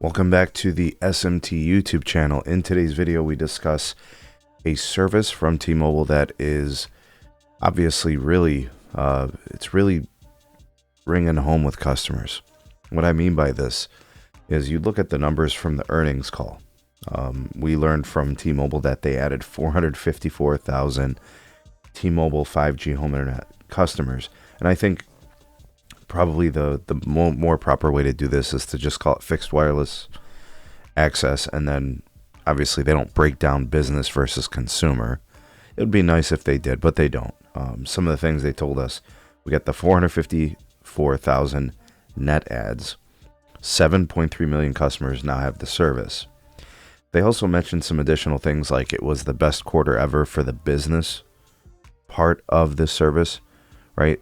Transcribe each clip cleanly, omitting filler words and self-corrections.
Welcome back to the SMT YouTube channel. In today's video, we discuss a service from T-Mobile that is obviously really ringing home with customers. What I mean by this is you look at the numbers from the earnings call. We learned from T-Mobile that they added 454,000 T-Mobile 5G home internet customers. And I think probably the more proper way to do this is to just call it fixed wireless access, and then obviously they don't break down business versus consumer. It would be nice if they did, but they don't. Some of the things they told us: we got the 454,000 net adds, 7.3 million customers now have the service. They also mentioned some additional things like it was the best quarter ever for the business part of this service. Right?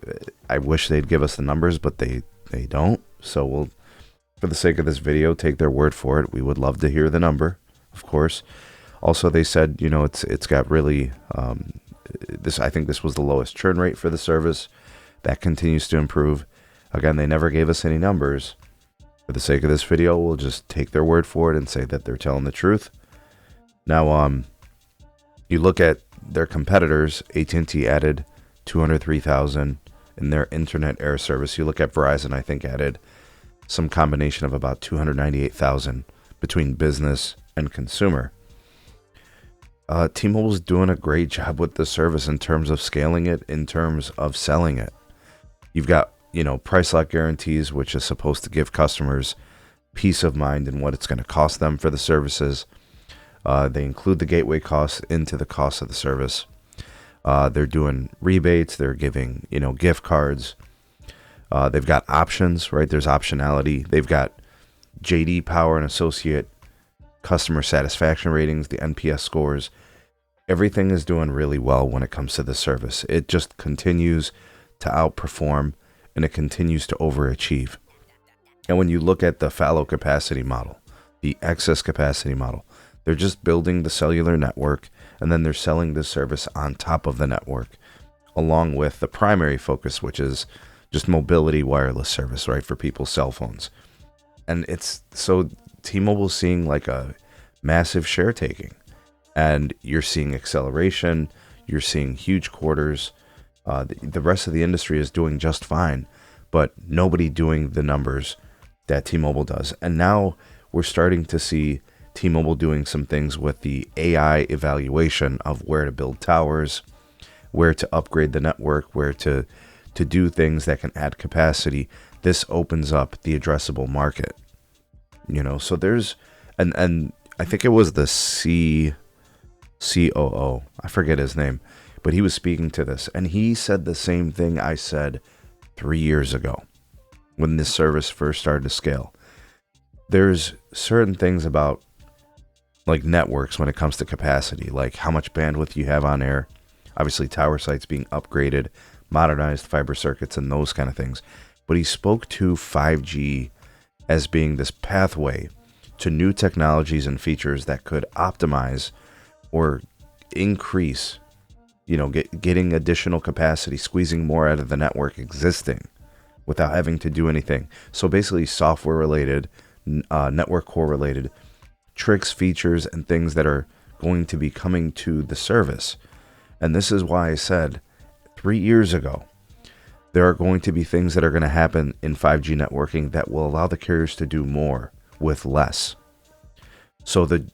I wish they'd give us the numbers, but they don't. So we'll, for the sake of this video, take their word for it. We would love to hear the number, of course. Also, they said, you know, it's got really I think this was the lowest churn rate for the service. That continues to improve. Again, they never gave us any numbers. For the sake of this video, we'll just take their word for it and say that they're telling the truth. Now, you look at their competitors. AT&T added 203,000 in their internet air service. You look at Verizon, I think added some combination of about 298,000 between business and consumer. T-Mobile's doing a great job with the service in terms of scaling it, in terms of selling it. You've got, you know, price lock guarantees, which is supposed to give customers peace of mind in what it's going to cost them for the services. They include the gateway costs into the cost of the service. They're doing rebates. They're giving, you know, gift cards. They've got options, right? There's optionality. They've got JD Power and Associate customer satisfaction ratings, the NPS scores. Everything is doing really well when it comes to the service. It just continues to outperform, and it continues to overachieve. And when you look at the fallow capacity model, the excess capacity model, they're just building the cellular network, and then they're selling this service on top of the network, along with the primary focus, which is just mobility wireless service, right, for people's cell phones. And it's so T-Mobile's seeing like a massive share taking, and you're seeing acceleration, you're seeing huge quarters. The rest of the industry is doing just fine, but nobody doing the numbers that T-Mobile does. And now we're starting to see T-Mobile doing some things with the AI evaluation of where to build towers, where to upgrade the network, where to do things that can add capacity. This opens up the addressable market. You know, so there's, and I think it was the COO, I forget his name, but he was speaking to this, and he said the same thing I said 3 years ago when this service first started to scale. There's certain things about like networks when it comes to capacity, like how much bandwidth you have on air, obviously tower sites being upgraded, modernized fiber circuits, and those kind of things. But he spoke to 5G as being this pathway to new technologies and features that could optimize or increase, you know, getting additional capacity, squeezing more out of the network existing without having to do anything. So basically software related, network core related tricks, features, and things that are going to be coming to the service. And this is why I said 3 years ago, there are going to be things that are going to happen in 5G networking that will allow the carriers to do more with less. So the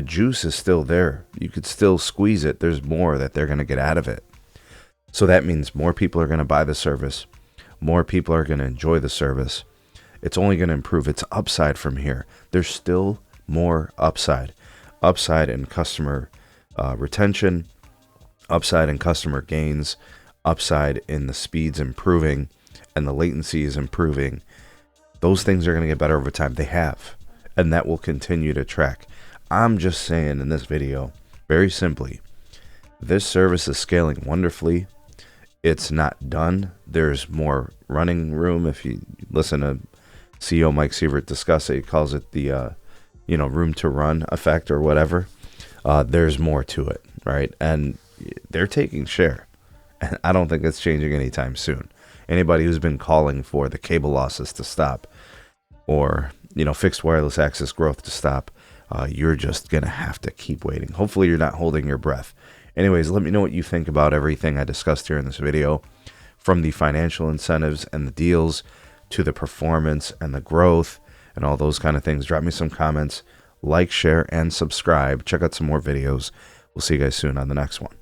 juice is still there. You could still squeeze it. There's more that they're going to get out of it. So that means more people are going to buy the service. More people are going to enjoy the service. It's only going to improve its upside from here. There's still more upside in customer retention, upside in customer gains, upside in the speeds improving, and the latency is improving. Those things are going to get better over time. They have, and that will continue to track. I'm just saying in this video, very simply, this service is scaling wonderfully. It's not done. There's more running room. If you listen to CEO Mike Sievert discuss it, he calls it the room to run effect or whatever. There's more to it, right? And they're taking share. And I don't think it's changing anytime soon. Anybody who's been calling for the cable losses to stop, or fixed wireless access growth to stop, you're just going to have to keep waiting. Hopefully you're not holding your breath. Anyways, let me know what you think about everything I discussed here in this video, from the financial incentives and the deals to the performance and the growth and all those kind of things. Drop me some comments, like, share, and subscribe. Check out some more videos. We'll see you guys soon on the next one.